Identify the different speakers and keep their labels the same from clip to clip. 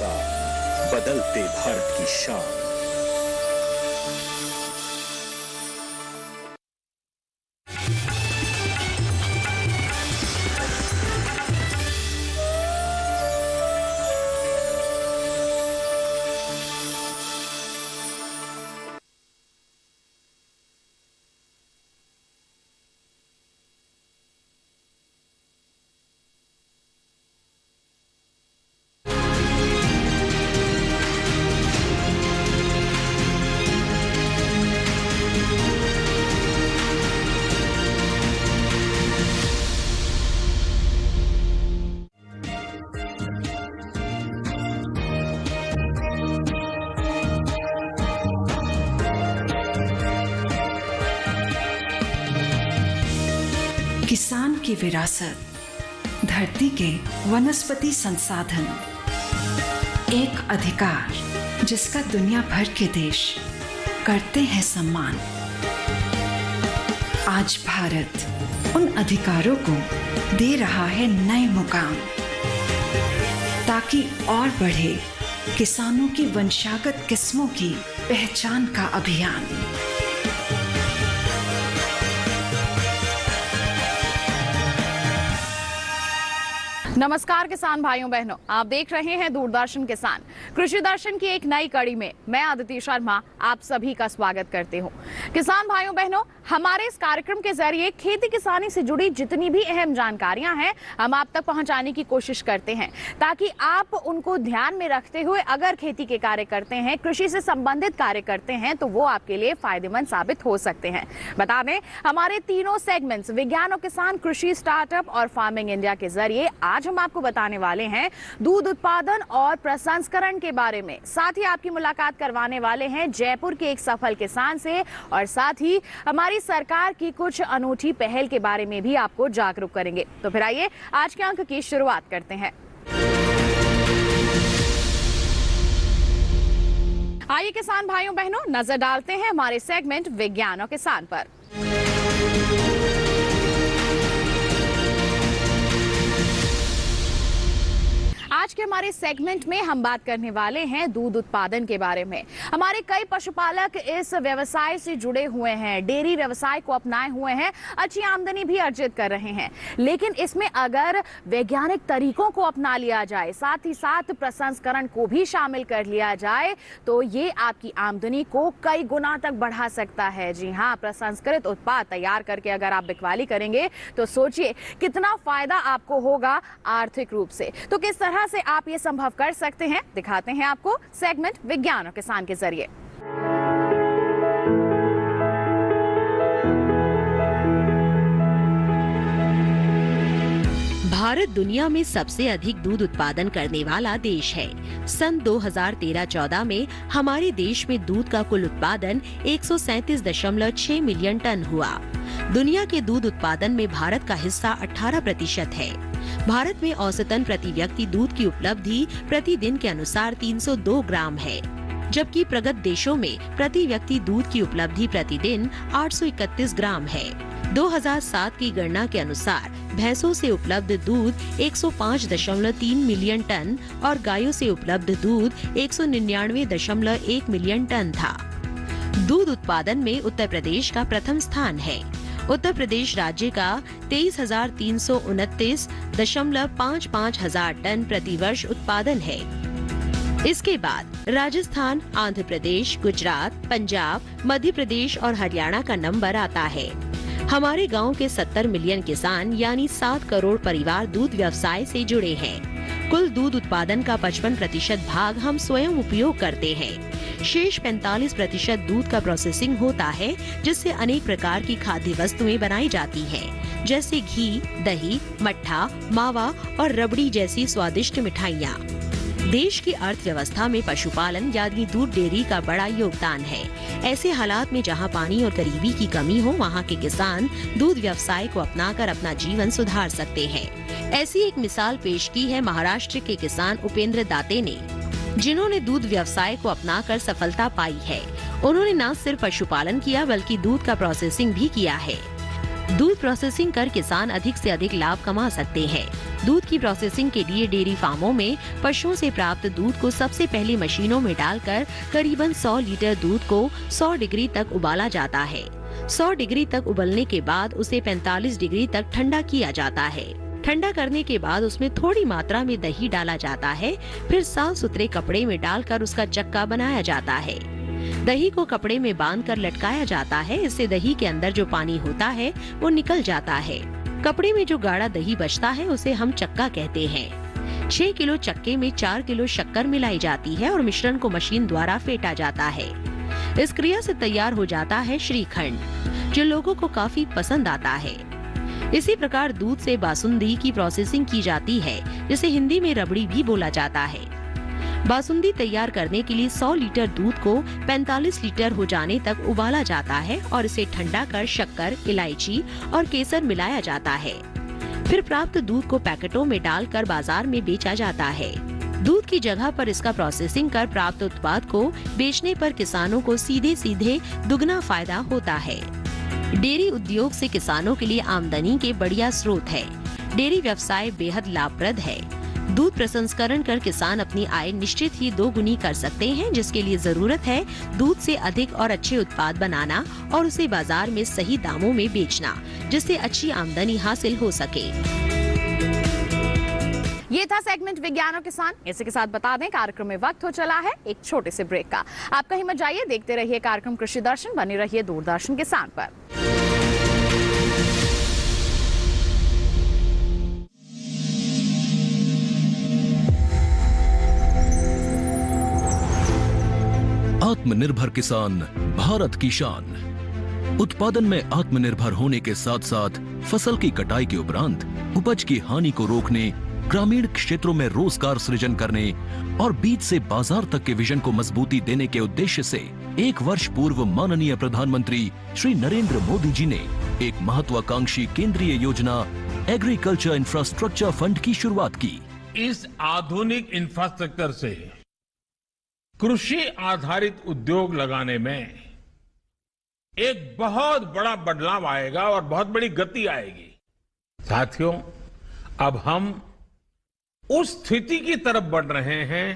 Speaker 1: भरोसा, बदलते भारत की शान।
Speaker 2: किसान की विरासत, धरती के वनस्पति संसाधन, एक अधिकार जिसका दुनिया भर के देश करते हैं सम्मान। आज भारत उन अधिकारों को दे रहा है नए मुकाम, ताकि और बढ़े किसानों की वंशागत किस्मों की पहचान का अभियान।
Speaker 3: नमस्कार किसान भाइयों बहनों, आप देख रहे हैं दूरदर्शन किसान। कृषि दर्शन की एक नई कड़ी में मैं आदिति शर्मा आप सभी का स्वागत करती हूं। किसान भाइयों बहनों, हमारे इस कार्यक्रम के जरिए खेती किसानी से जुड़ी जितनी भी अहम जानकारियां हैं हम आप तक पहुंचाने की कोशिश करते हैं, ताकि आप उनको ध्यान में रखते हुए अगर खेती के कार्य करते हैं, कृषि से संबंधित कार्य करते हैं, तो वो आपके लिए फायदेमंद साबित हो सकते हैं। बता दें, हमारे तीनों सेगमेंट्स विज्ञान और किसान, कृषि स्टार्टअप और फार्मिंग इंडिया के जरिए आज हम आपको बताने वाले हैं दूध उत्पादन और प्रसंस्करण के बारे में। साथ ही आपकी मुलाकात करवाने वाले हैं जयपुर के एक सफल किसान से, और साथ ही हमारी सरकार की कुछ अनूठी पहल के बारे में भी आपको जागरूक करेंगे। तो फिर आइए आज के अंक की शुरुआत करते हैं। आइए किसान भाइयों बहनों, नजर डालते हैं हमारे सेगमेंट विज्ञान और किसान पर। आज के हमारे सेगमेंट में हम बात करने वाले हैं दूध उत्पादन के बारे में। हमारे कई पशुपालक इस व्यवसाय से जुड़े हुए हैं, डेयरी व्यवसाय को अपनाए हुए हैं, अच्छी आमदनी भी अर्जित कर रहे हैं। लेकिन इसमें अगर वैज्ञानिक तरीकों को अपना लिया जाए, साथ ही साथ प्रसंस्करण को भी शामिल कर लिया जाए, तो ये आपकी आमदनी को कई गुना तक बढ़ा सकता है। जी हाँ, प्रसंस्कृत उत्पाद तैयार करके अगर आप बिकवाली करेंगे तो सोचिए कितना फायदा आपको होगा आर्थिक रूप से। तो किस तरह से आप ये संभव कर सकते हैं, दिखाते हैं आपको सेगमेंट विज्ञान और किसान के जरिए।
Speaker 4: भारत दुनिया में सबसे अधिक दूध उत्पादन करने वाला देश है। सन 2013-14 में हमारे देश में दूध का कुल उत्पादन 137.6 मिलियन टन हुआ। दुनिया के दूध उत्पादन में भारत का हिस्सा 18% है। भारत में औसतन प्रति व्यक्ति दूध की उपलब्धि प्रतिदिन के अनुसार 302 ग्राम है, जबकि प्रगत देशों में प्रति व्यक्ति दूध की उपलब्धि प्रतिदिन 831 ग्राम है। 2007 की गणना के अनुसार भैंसों से उपलब्ध दूध 105.3 मिलियन टन और गायों से उपलब्ध दूध 199.1 मिलियन टन था। दूध उत्पादन में उत्तर प्रदेश का प्रथम स्थान है। उत्तर प्रदेश राज्य का 23,329.55 हजार टन प्रति वर्ष उत्पादन है। इसके बाद राजस्थान, आंध्र प्रदेश, गुजरात, पंजाब, मध्य प्रदेश और हरियाणा का नंबर आता है। हमारे गांव के 70 मिलियन किसान यानी 7 करोड़ परिवार दूध व्यवसाय से जुड़े हैं। कुल दूध उत्पादन का 55% भाग हम स्वयं उपयोग करते हैं। शेष 45% दूध का प्रोसेसिंग होता है, जिससे अनेक प्रकार की खाद्य वस्तुएं बनाई जाती हैं, जैसे घी, दही, मट्ठा, मावा और रबड़ी जैसी स्वादिष्ट मिठाइयाँ। देश की अर्थव्यवस्था में पशुपालन यानी दूध डेयरी का बड़ा योगदान है। ऐसे हालात में जहां पानी और गरीबी की कमी हो, वहां के किसान दूध व्यवसाय को अपनाकर अपना जीवन सुधार सकते हैं। ऐसी एक मिसाल पेश की है महाराष्ट्र के किसान उपेंद्र दाते ने, जिन्होंने दूध व्यवसाय को अपनाकर सफलता पाई है। उन्होंने न सिर्फ पशुपालन किया बल्कि दूध का प्रोसेसिंग भी किया है। दूध प्रोसेसिंग कर किसान अधिक से अधिक लाभ कमा सकते हैं। दूध की प्रोसेसिंग के लिए डेयरी फार्मों में पशुओं से प्राप्त दूध को सबसे पहले मशीनों में डालकर करीबन 100 लीटर दूध को 100 डिग्री तक उबाला जाता है। 100 डिग्री तक उबलने के बाद उसे 45 डिग्री तक ठंडा किया जाता है। ठंडा करने के बाद उसमें थोड़ी मात्रा में दही डाला जाता है। फिर साफ सुथरे कपड़े में डालकर उसका चक्का बनाया जाता है। दही को कपड़े में बांधकर लटकाया जाता है। इससे दही के अंदर जो पानी होता है वो निकल जाता है। कपड़े में जो गाढ़ा दही बचता है उसे हम चक्का कहते हैं। 6 किलो चक्के में 4 किलो शक्कर मिलाई जाती है और मिश्रण को मशीन द्वारा फेंटा जाता है। इस क्रिया से तैयार हो जाता है श्रीखंड, जो लोगों को काफी पसंद आता है। इसी प्रकार दूध से बासुंदी की प्रोसेसिंग की जाती है, जिसे हिंदी में रबड़ी भी बोला जाता है। बासुंदी तैयार करने के लिए 100 लीटर दूध को 45 लीटर हो जाने तक उबाला जाता है और इसे ठंडा कर शक्कर, इलायची और केसर मिलाया जाता है। फिर प्राप्त दूध को पैकेटों में डालकर बाजार में बेचा जाता है। दूध की जगह पर इसका प्रोसेसिंग कर प्राप्त उत्पाद को बेचने पर किसानों को सीधे सीधे दुगना फायदा होता है। डेयरी उद्योग से किसानों के लिए आमदनी के बढ़िया स्रोत है। डेयरी व्यवसाय बेहद लाभप्रद है। दूध प्रसंस्करण कर किसान अपनी आय निश्चित ही 2 गुनी कर सकते हैं, जिसके लिए जरूरत है दूध से अधिक और अच्छे उत्पाद बनाना और उसे बाजार में सही दामों में बेचना, जिससे अच्छी आमदनी हासिल हो सके।
Speaker 3: ये था सेगमेंट विज्ञान और किसान। इसी के साथ बता दें कार्यक्रम में वक्त हो चला है एक छोटे से ब्रेक का। आप कहीं मत जाइए, देखते रहिए कार्यक्रम कृषि दर्शन, बने रहिए दूरदर्शन किसान पर।
Speaker 1: आत्मनिर्भर किसान भारत की शान। उत्पादन में आत्मनिर्भर होने के साथ साथ फसल की कटाई के उपरांत उपज की हानि को रोकने, ग्रामीण क्षेत्रों में रोजगार सृजन करने और बीज से बाजार तक के विजन को मजबूती देने के उद्देश्य से 1 वर्ष पूर्व माननीय प्रधानमंत्री श्री नरेंद्र मोदी जी ने एक महत्वाकांक्षी केंद्रीय योजना एग्रीकल्चर इंफ्रास्ट्रक्चर फंड की शुरुआत की।
Speaker 5: इस आधुनिक इंफ्रास्ट्रक्चर से कृषि आधारित उद्योग लगाने में एक बहुत बड़ा बदलाव आएगा और बहुत बड़ी गति आएगी। साथियों, अब हम उस स्थिति की तरफ बढ़ रहे हैं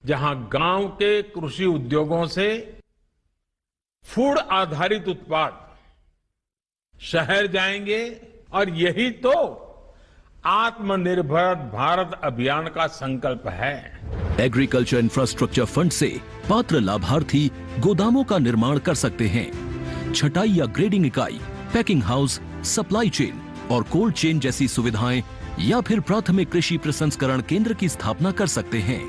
Speaker 5: जहां गांव के कृषि उद्योगों से फूड आधारित उत्पाद शहर जाएंगे और यही तो आत्मनिर्भर भारत अभियान का संकल्प है।
Speaker 1: एग्रीकल्चर इंफ्रास्ट्रक्चर फंड से पात्र लाभार्थी गोदामों का निर्माण कर सकते हैं। छटाई या ग्रेडिंग इकाई, पैकिंग हाउस, सप्लाई चेन और कोल्ड चेन जैसी सुविधाएं या फिर प्राथमिक कृषि प्रसंस्करण केंद्र की स्थापना कर सकते हैं।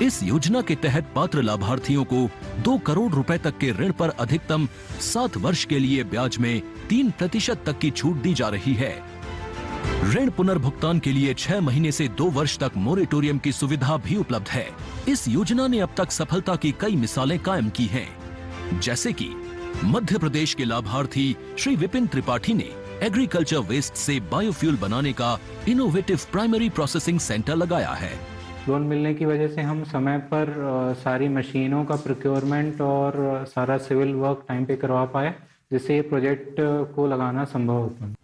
Speaker 1: इस योजना के तहत पात्र लाभार्थियों को 2 करोड़ रुपए तक के ऋण पर अधिकतम 7 वर्ष के लिए ब्याज में 3% तक की छूट दी जा रही है। ऋण पुनर्भुगतान के लिए 6 महीने से 2 वर्ष तक मोरेटोरियम की सुविधा भी उपलब्ध है। इस योजना ने अब तक सफलता की कई मिसालें कायम की हैं, जैसे कि मध्य प्रदेश के लाभार्थी श्री विपिन त्रिपाठी ने एग्रीकल्चर वेस्ट से बायोफ्यूल बनाने का इनोवेटिव प्राइमरी प्रोसेसिंग सेंटर लगाया है।
Speaker 6: लोन मिलने की वजह से हम समय पर सारी मशीनों का प्रोक्योरमेंट और सारा सिविल वर्क टाइम पे करवा पाए, जिससे ये प्रोजेक्ट को लगाना संभव होता।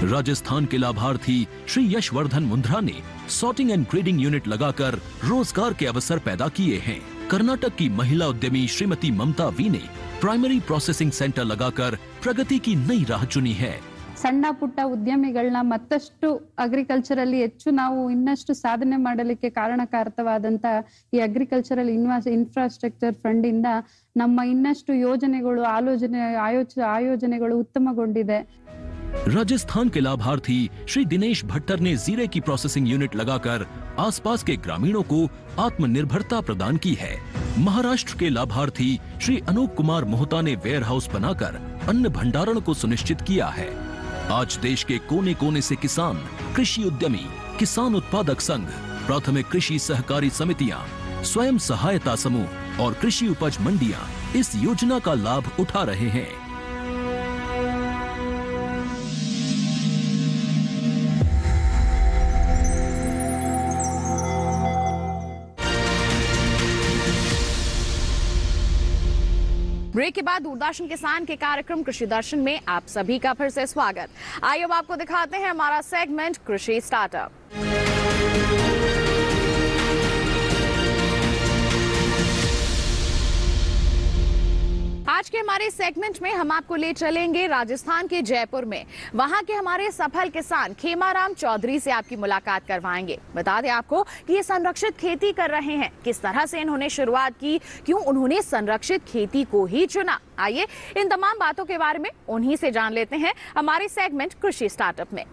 Speaker 1: राजस्थान के लाभार्थी श्री यशवर्धन मुंद्रा ने सॉर्टिंग एंड ग्रेडिंग यूनिट लगाकर रोजगार के अवसर पैदा किए हैं। कर्नाटक की महिला उद्यमी श्रीमती ममता वी ने प्राइमरी प्रोसेसिंग सेंटर लगाकर प्रगति की नई राह चुनी है।
Speaker 7: ಸಣ್ಣ ಪುಟ್ಟ ಉದ್ಯಮಿಗಳನ್ನ ಮತ್ತಷ್ಟು ಅಗ್ರಿಕಲ್ಚರಲ್ಲಿ ಹೆಚ್ಚು ನಾವು ಇನ್ನಷ್ಟು ಸಾಧನೆ ಮಾಡಲಿಕ್ಕೆ ಕಾರಣಕಾರಕವಾದಂತ ಈ ಅಗ್ರಿಕಲ್ಚರಲ್ ಇನ್ಫ್ರಾಸ್ಟ್ರಕ್ಚರ್ ಫಂಡ್ ಇಂದ ನಮ್ಮ ಇನ್ನಷ್ಟು ಯೋಜನೆಗಳು ಆಯೋಜನೆಗಳು ಉತ್ತಮಗೊಂಡಿದೆ।
Speaker 1: राजस्थान के लाभार्थी श्री दिनेश भट्टर ने जीरे की प्रोसेसिंग यूनिट लगाकर आसपास के ग्रामीणों को आत्मनिर्भरता प्रदान की है। महाराष्ट्र के लाभार्थी श्री अनूप कुमार मोहता ने वेयर हाउस बनाकर अन्न भंडारण को सुनिश्चित किया है। आज देश के कोने कोने से किसान, कृषि उद्यमी, किसान उत्पादक संघ, प्राथमिक कृषि सहकारी समितियां, स्वयं सहायता समूह और कृषि उपज मंडियां इस योजना का लाभ उठा रहे हैं।
Speaker 3: ब्रेक के बाद दूरदर्शन किसान के कार्यक्रम कृषि दर्शन में आप सभी का फिर से स्वागत। आइए अब आपको दिखाते हैं हमारा सेगमेंट कृषि स्टार्टअप। आज के हमारे सेगमेंट में हम आपको ले चलेंगे राजस्थान के जयपुर में। वहां के हमारे सफल किसान खेमाराम चौधरी से आपकी मुलाकात करवाएंगे। बता दें आपको कि ये संरक्षित खेती कर रहे हैं, किस तरह से इन्होंने शुरुआत की, क्यों उन्होंने संरक्षित खेती को ही चुना। आइए इन तमाम बातों के बारे में उन्हीं से जान लेते हैं हमारे सेगमेंट कृषि स्टार्टअप में।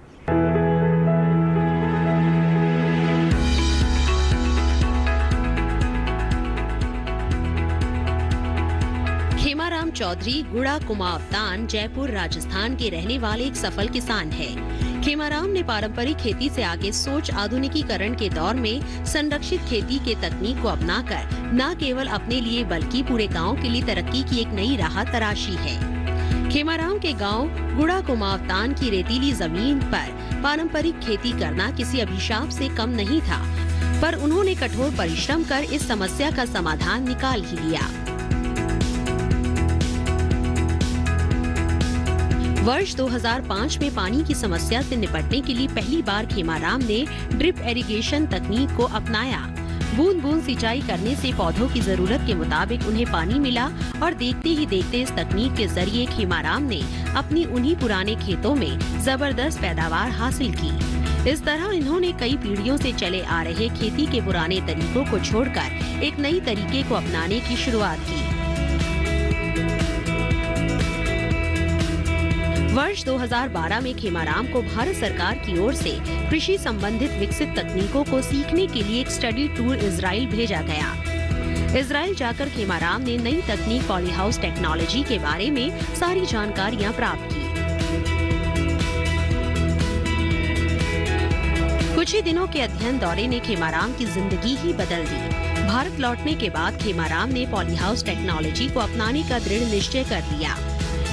Speaker 4: खेमाराम चौधरी गुड़ा कुमावतान जयपुर राजस्थान के रहने वाले एक सफल किसान हैं। खेमाराम ने पारंपरिक खेती से आगे सोच आधुनिकीकरण के दौर में संरक्षित खेती के तकनीक को अपनाकर न केवल अपने लिए बल्कि पूरे गांव के लिए तरक्की की एक नई राह तराशी है। खेमाराम के गांव गुड़ा कुमावतान की रेतीली जमीन पर पारंपरिक खेती करना किसी अभिशाप से कम नहीं था, पर उन्होंने कठोर परिश्रम कर इस समस्या का समाधान निकाल ही लिया। वर्ष 2005 में पानी की समस्या से निपटने के लिए पहली बार खेमाराम ने ड्रिप इरिगेशन तकनीक को अपनाया। बूंद बूंद सिंचाई करने से पौधों की जरूरत के मुताबिक उन्हें पानी मिला और देखते ही देखते इस तकनीक के जरिए खेमाराम ने अपनी उन्हीं पुराने खेतों में जबरदस्त पैदावार हासिल की। इस तरह इन्होंने कई पीढ़ियों से चले आ रहे खेती के पुराने तरीकों को छोड़कर एक नई तरीके को अपनाने की शुरुआत की। वर्ष 2012 में खेमाराम को भारत सरकार की ओर से कृषि संबंधित विकसित तकनीकों को सीखने के लिए एक स्टडी टूर इजराइल भेजा गया। इजराइल जाकर खेमाराम ने नई तकनीक पॉली हाउस टेक्नोलॉजी के बारे में सारी जानकारियां प्राप्त की। कुछ ही दिनों के अध्ययन दौरे ने खेमाराम की जिंदगी ही बदल दी। भारत लौटने के बाद खेमाराम ने पॉली हाउस टेक्नोलॉजी को अपनाने का दृढ़ निश्चय कर लिया।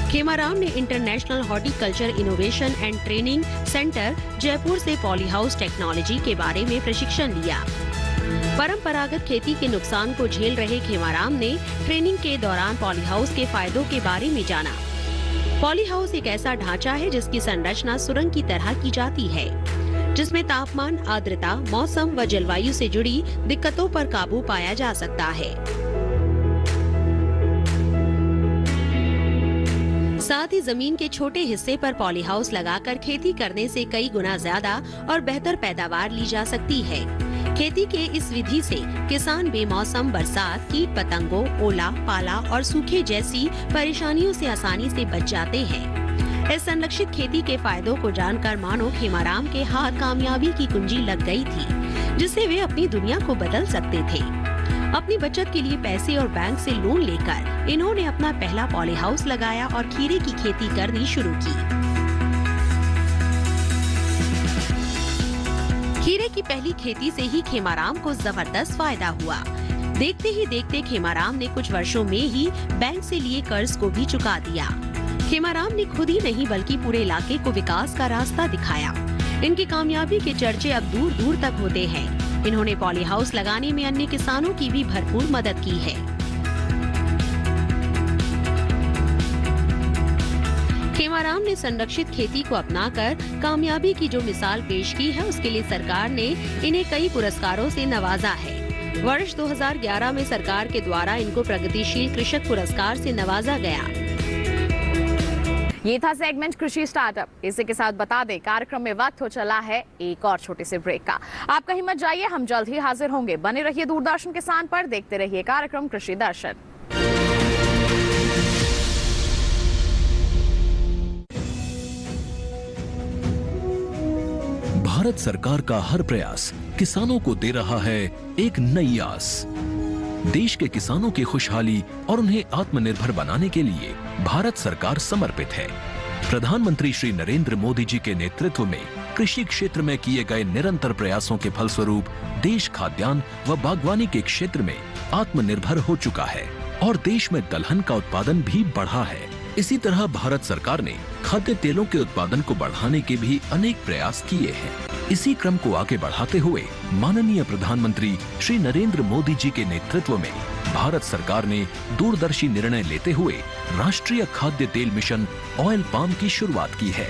Speaker 4: खेमाराम ने international horticulture innovation and training centre Jaipur से पॉली हाउस टेक्नोलॉजी के बारे में प्रशिक्षण लिया। परंपरागत खेती के नुकसान को झेल रहे खेमाराम ने ट्रेनिंग के दौरान पॉली हाउस के फायदों के बारे में जाना। पॉली हाउस एक ऐसा ढांचा है जिसकी संरचना सुरंग की तरह की जाती है, जिसमें तापमान, आर्द्रता, मौसम व जलवायु से जुड़ी दिक्कतों पर काबू पाया जा सकता है। साथ ही जमीन के छोटे हिस्से पर पॉली हाउस लगाकर खेती करने से कई गुना ज्यादा और बेहतर पैदावार ली जा सकती है। खेती के इस विधि से किसान बेमौसम बरसात, कीट पतंगों, ओला, पाला और सूखे जैसी परेशानियों से आसानी से बच जाते हैं। इस संरक्षित खेती के फायदों को जानकर मानो खेमाराम के हाथ कामयाबी की कुंजी लग गई थी, जिससे वे अपनी दुनिया को बदल सकते थे। अपनी बचत के लिए पैसे और बैंक से लोन लेकर इन्होंने अपना पहला पॉली हाउस लगाया और खीरे की खेती करनी शुरू की। खीरे की पहली खेती से ही खेमाराम को जबरदस्त फायदा हुआ। देखते ही देखते खेमाराम ने कुछ वर्षों में ही बैंक से लिए कर्ज को भी चुका दिया। खेमाराम ने खुद ही नहीं बल्कि पूरे इलाके को विकास का रास्ता दिखाया। इनकी कामयाबी के चर्चे अब दूर दूर तक होते हैं। इन्होंने पॉली हाउस लगाने में अन्य किसानों की भी भरपूर मदद की है। खेमाराम ने संरक्षित खेती को अपनाकर कामयाबी की जो मिसाल पेश की है, उसके लिए सरकार ने इन्हें कई पुरस्कारों से नवाजा है। वर्ष 2011 में सरकार के द्वारा इनको प्रगतिशील कृषक पुरस्कार से नवाजा गया।
Speaker 3: ये था सेगमेंट कृषि स्टार्टअप। इसी के साथ बता दें कार्यक्रम में वक्त हो चला है एक और छोटे से ब्रेक का। आप कहीं मत जाइए, हम जल्द ही हाजिर होंगे। बने रहिए दूरदर्शन किसान पर, देखते रहिए कार्यक्रम कृषि दर्शन।
Speaker 1: भारत सरकार का हर प्रयास किसानों को दे रहा है एक नई आस। देश के किसानों की खुशहाली और उन्हें आत्मनिर्भर बनाने के लिए भारत सरकार समर्पित है। प्रधानमंत्री श्री नरेंद्र मोदी जी के नेतृत्व में कृषि क्षेत्र में किए गए निरंतर प्रयासों के फलस्वरूप देश खाद्यान्न व बागवानी के क्षेत्र में आत्मनिर्भर हो चुका है और देश में दलहन का उत्पादन भी बढ़ा है। इसी तरह भारत सरकार ने खाद्य तेलों के उत्पादन को बढ़ाने के भी अनेक प्रयास किए हैं। इसी क्रम को आगे बढ़ाते हुए माननीय प्रधानमंत्री श्री नरेंद्र मोदी जी के नेतृत्व में भारत सरकार ने दूरदर्शी निर्णय लेते हुए राष्ट्रीय खाद्य तेल मिशन ऑयल पाम की शुरुआत की है।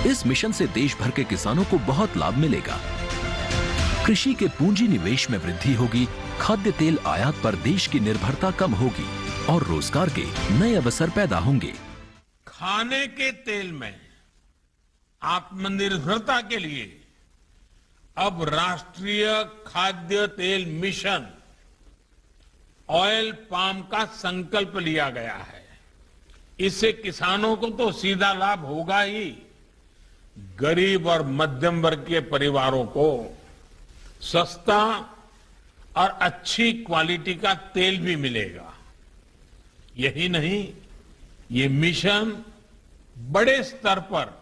Speaker 1: इस मिशन से देश भर के किसानों को बहुत लाभ मिलेगा। कृषि के पूंजी निवेश में वृद्धि होगी, खाद्य तेल आयात पर देश की निर्भरता कम होगी और रोजगार के नए अवसर पैदा होंगे।
Speaker 5: खाने के तेल में आत्मनिर्भरता के लिए अब राष्ट्रीय खाद्य तेल मिशन ऑयल पाम का संकल्प लिया गया है। इससे किसानों को तो सीधा लाभ होगा ही, गरीब और मध्यम वर्ग के परिवारों को सस्ता और अच्छी क्वालिटी का तेल भी मिलेगा। यही नहीं, ये मिशन बड़े स्तर पर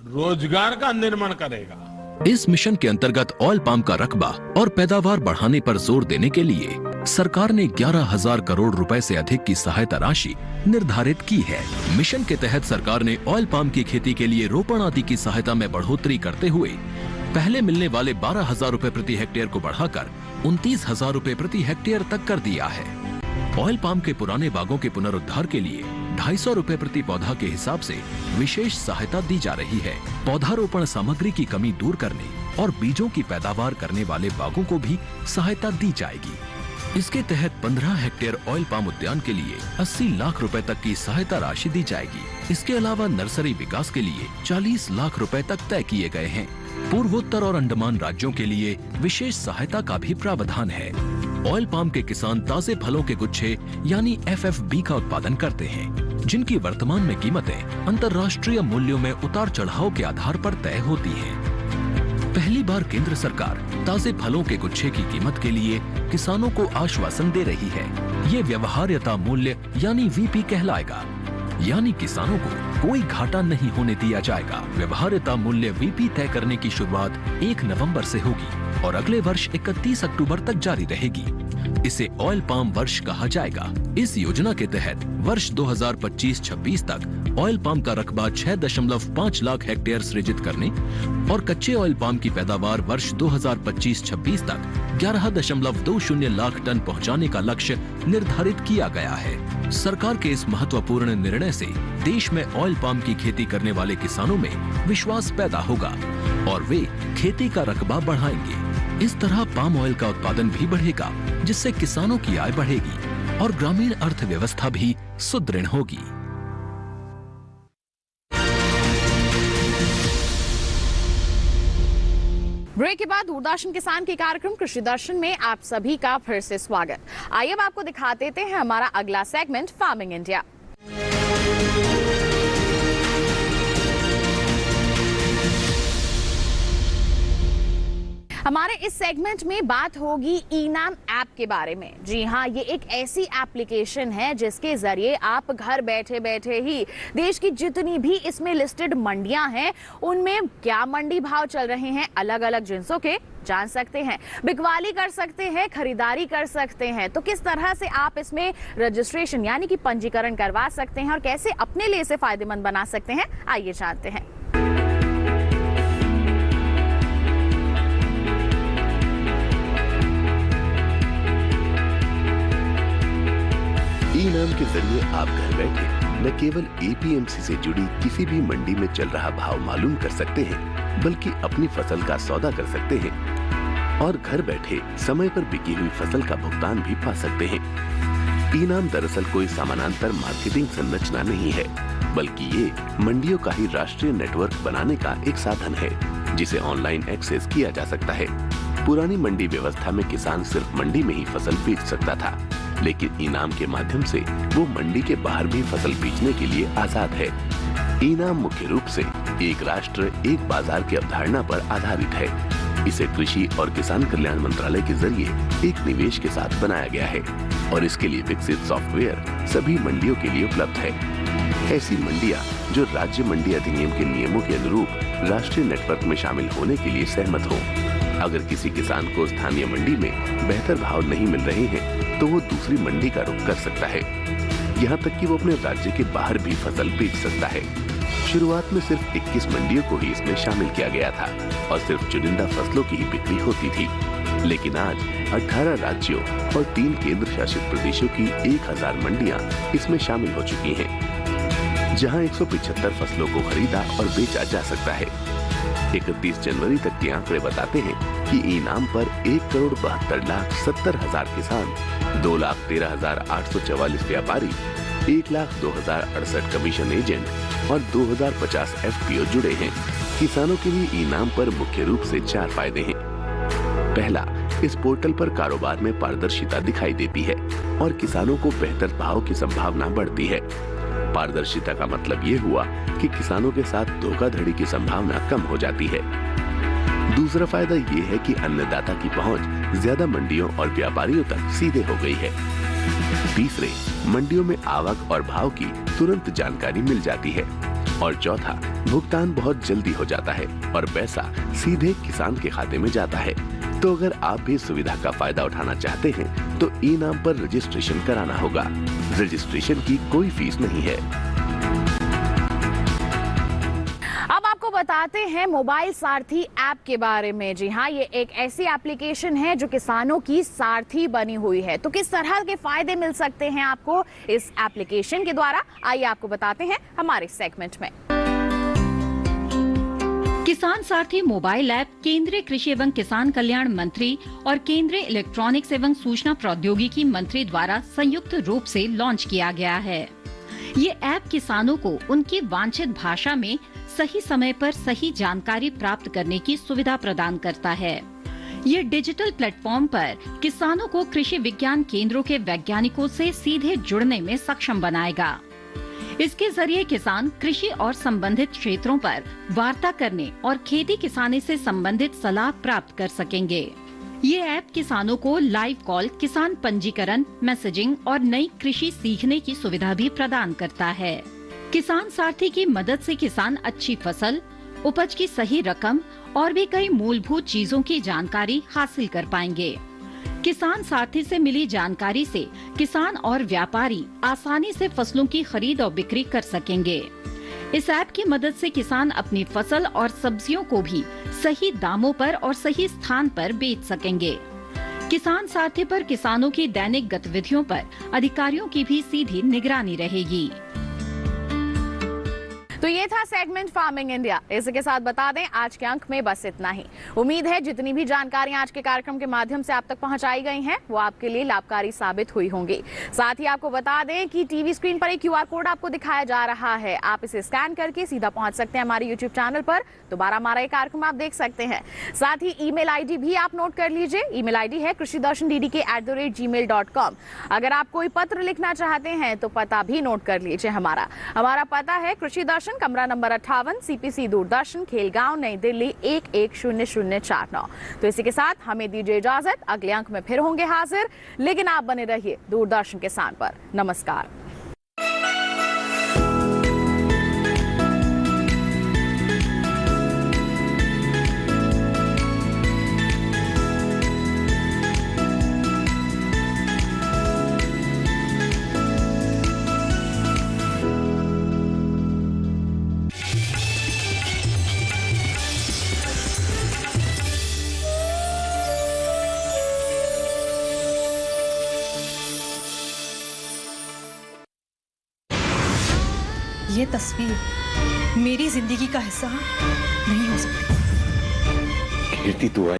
Speaker 5: रोजगार का निर्माण करेगा।
Speaker 1: इस मिशन के अंतर्गत ऑयल पाम का रकबा और पैदावार बढ़ाने पर जोर देने के लिए सरकार ने 11,000 करोड़ रुपए से अधिक की सहायता राशि निर्धारित की है। मिशन के तहत सरकार ने ऑयल पाम की खेती के लिए रोपण आदि की सहायता में बढ़ोतरी करते हुए पहले मिलने वाले 12,000 रुपए प्रति हेक्टेयर को बढ़ाकर 29,000 रुपए प्रति हेक्टेयर तक कर दिया है। ऑयल पाम के पुराने बागों के पुनरुद्धार के लिए 250 रुपए प्रति पौधा के हिसाब से विशेष सहायता दी जा रही है। पौधारोपण सामग्री की कमी दूर करने और बीजों की पैदावार करने वाले बागों को भी सहायता दी जाएगी। इसके तहत 15 हेक्टेयर ऑयल पाम उद्यान के लिए 80 लाख रुपए तक की सहायता राशि दी जाएगी। इसके अलावा नर्सरी विकास के लिए 40 लाख रुपए तक तय किए गए हैं। पूर्वोत्तर और अंडमान राज्यों के लिए विशेष सहायता का भी प्रावधान है। ऑयल पाम के किसान ताजे फलों के गुच्छे यानी FFB का उत्पादन करते हैं, जिनकी वर्तमान में कीमतें अंतर्राष्ट्रीय मूल्यों में उतार चढ़ाव के आधार पर तय होती हैं। पहली बार केंद्र सरकार ताजे फलों के गुच्छे की कीमत के लिए किसानों को आश्वासन दे रही है। ये व्यवहार्यता मूल्य यानी VP कहलाएगा, यानी किसानों को कोई घाटा नहीं होने दिया जाएगा। व्यवहार्यता मूल्य VP तय करने की शुरुआत 1 नवंबर से होगी और अगले वर्ष 31 अक्टूबर तक जारी रहेगी। इसे ऑयल पाम वर्ष कहा जाएगा। इस योजना के तहत वर्ष 2025-26 तक ऑयल पाम का रकबा 6.5 लाख हेक्टेयर सृजित करने और कच्चे ऑयल पाम की पैदावार वर्ष 2025-26 तक 11.20 लाख टन पहुंचाने का लक्ष्य निर्धारित किया गया है। सरकार के इस महत्वपूर्ण निर्णय से देश में ऑयल पाम की खेती करने वाले किसानों में विश्वास पैदा होगा और वे खेती का रकबा बढ़ाएंगे। इस तरह पाम ऑयल का उत्पादन भी बढ़ेगा, जिससे किसानों की आय बढ़ेगी और ग्रामीण अर्थव्यवस्था भी सुदृढ़ होगी।
Speaker 3: ब्रेक के बाद दूरदर्शन किसान के कार्यक्रम कृषि दर्शन में आप सभी का फिर से स्वागत। आइए अब आपको दिखा देते हैं हमारा अगला सेगमेंट फार्मिंग इंडिया। हमारे इस सेगमेंट में बात होगी ई-नाम ऐप के बारे में। जी हाँ, ये एक ऐसी एप्लीकेशन है जिसके जरिए आप घर बैठे बैठे ही देश की जितनी भी इसमें लिस्टेड मंडियां हैं उनमें क्या मंडी भाव चल रहे हैं अलग अलग जिन्सों के जान सकते हैं, बिकवाली कर सकते हैं, खरीदारी कर सकते हैं। तो किस तरह से आप इसमें रजिस्ट्रेशन यानी कि पंजीकरण करवा सकते हैं और कैसे अपने लिए इसे फायदेमंद बना सकते हैं, आइए जानते हैं।
Speaker 8: ई-नाम के जरिए आप घर बैठे न केवल APMC से जुड़ी किसी भी मंडी में चल रहा भाव मालूम कर सकते हैं, बल्कि अपनी फसल का सौदा कर सकते हैं और घर बैठे समय पर बिकी हुई फसल का भुगतान भी पा सकते हैं। ई-नाम दरअसल कोई समानांतर मार्केटिंग संरचना नहीं है, बल्कि ये मंडियों का ही राष्ट्रीय नेटवर्क बनाने का एक साधन है, जिसे ऑनलाइन एक्सेस किया जा सकता है। पुरानी मंडी व्यवस्था में किसान सिर्फ मंडी में ही फसल बेच सकता था, लेकिन ई-नाम के माध्यम से वो मंडी के बाहर भी फसल बेचने के लिए आजाद है। ई-नाम मुख्य रूप से एक राष्ट्र एक बाजार की अवधारणा पर आधारित है। इसे कृषि और किसान कल्याण मंत्रालय के जरिए एक निवेश के साथ बनाया गया है और इसके लिए विकसित सॉफ्टवेयर सभी मंडियों के लिए उपलब्ध है। ऐसी मंडियां जो राज्य मंडी अधिनियम के नियमों के अनुरूप राष्ट्रीय नेटवर्क में शामिल होने के लिए सहमत हों। अगर किसी किसान को स्थानीय मंडी में बेहतर भाव नहीं मिल रहे हैं, तो वो दूसरी मंडी का रुख कर सकता है। यहाँ तक कि वो अपने राज्य के बाहर भी फसल बेच सकता है। शुरुआत में सिर्फ 21 मंडियों को ही इसमें शामिल किया गया था और सिर्फ चुनिंदा फसलों की ही बिक्री होती थी। लेकिन आज 18 राज्यों और 3 केंद्र शासित प्रदेशों की 1000 मंडियां इसमें शामिल हो चुकी हैं, जहां 175 फसलों को खरीदा और बेचा जा सकता है। 31 जनवरी तक के आंकड़े बताते हैं कि इनाम पर 1,72,70,000 किसान, 2,13,844 व्यापारी, 1,02,068 कमीशन एजेंट और 2,050 FPO जुड़े हैं। किसानों के लिए इनाम पर मुख्य रूप से 4 फायदे हैं। पहला, इस पोर्टल पर कारोबार में पारदर्शिता दिखाई देती है और किसानों को बेहतर भाव की संभावना बढ़ती है। पारदर्शिता का मतलब ये हुआ कि किसानों के साथ धोखाधड़ी की संभावना कम हो जाती है। दूसरा फायदा ये है कि अन्नदाता की पहुंच ज्यादा मंडियों और व्यापारियों तक सीधे हो गई है। तीसरे, मंडियों में आवक और भाव की तुरंत जानकारी मिल जाती है। और चौथा, भुगतान बहुत जल्दी हो जाता है और पैसा सीधे किसान के खाते में जाता है। तो अगर आप भी सुविधा का फायदा उठाना चाहते हैं तो ई-नाम पर रजिस्ट्रेशन कराना होगा। रजिस्ट्रेशन की कोई फीस नहीं है।
Speaker 3: अब आपको बताते हैं मोबाइल सारथी ऐप के बारे में। जी हाँ, ये एक ऐसी एप्लीकेशन है जो किसानों की सारथी बनी हुई है। तो किस तरह के फायदे मिल सकते हैं आपको इस एप्लीकेशन के द्वारा, आइए आपको बताते हैं हमारे सेगमेंट में।
Speaker 9: किसान सारथी मोबाइल ऐप केंद्रीय कृषि एवं किसान कल्याण मंत्री और केंद्रीय इलेक्ट्रॉनिक्स एवं सूचना प्रौद्योगिकी मंत्री द्वारा संयुक्त रूप से लॉन्च किया गया है। ये ऐप किसानों को उनकी वांछित भाषा में सही समय पर सही जानकारी प्राप्त करने की सुविधा प्रदान करता है। ये डिजिटल प्लेटफॉर्म पर किसानों को कृषि विज्ञान केंद्रों के वैज्ञानिकों से सीधे जुड़ने में सक्षम बनाएगा। इसके जरिए किसान कृषि और संबंधित क्षेत्रों पर वार्ता करने और खेती किसानी से संबंधित सलाह प्राप्त कर सकेंगे। ये ऐप किसानों को लाइव कॉल, किसान पंजीकरण, मैसेजिंग और नई कृषि सीखने की सुविधा भी प्रदान करता है। किसान सारथी की मदद से किसान अच्छी फसल, उपज की सही रकम और भी कई मूलभूत चीजों की जानकारी हासिल कर पाएंगे। किसान सारथी से मिली जानकारी से किसान और व्यापारी आसानी से फसलों की खरीद और बिक्री कर सकेंगे। इस ऐप की मदद से किसान अपनी फसल और सब्जियों को भी सही दामों पर और सही स्थान पर बेच सकेंगे। किसान सारथी पर किसानों की दैनिक गतिविधियों पर अधिकारियों की भी सीधी निगरानी रहेगी।
Speaker 3: तो ये था सेगमेंट फार्मिंग इंडिया। इसी के साथ बता दें आज के अंक में बस इतना ही। उम्मीद है जितनी भी जानकारियां आज के कार्यक्रम के माध्यम से आप तक पहुंचाई गई हैं वो आपके लिए लाभकारी साबित हुई होंगी। साथ ही आपको बता दें कि टीवी स्क्रीन पर एक QR कोड आपको दिखाया जा रहा है। आप इसे स्कैन करके सीधा पहुंच सकते हैं हमारे YouTube चैनल पर। दोबारा हमारा ये कार्यक्रम आप देख सकते हैं। साथ ही ईमेल ID भी आप नोट कर लीजिए। ईमेल ID है krishiddarshanddd@gmail.com। अगर आप कोई पत्र लिखना चाहते हैं तो पता भी नोट कर लीजिए। हमारा पता है कृषि दर्शन, कमरा नंबर 58, CPC दूरदर्शन, खेलगांव, नई दिल्ली 110049। तो इसी के साथ हमें दीजिए इजाजत। अगले अंक में फिर होंगे हाजिर, लेकिन आप बने रहिए दूरदर्शन किसान पर। नमस्कार।
Speaker 10: ये तस्वीर मेरी जिंदगी का हिस्सा नहीं हो सकती।
Speaker 8: कीर्ति, तू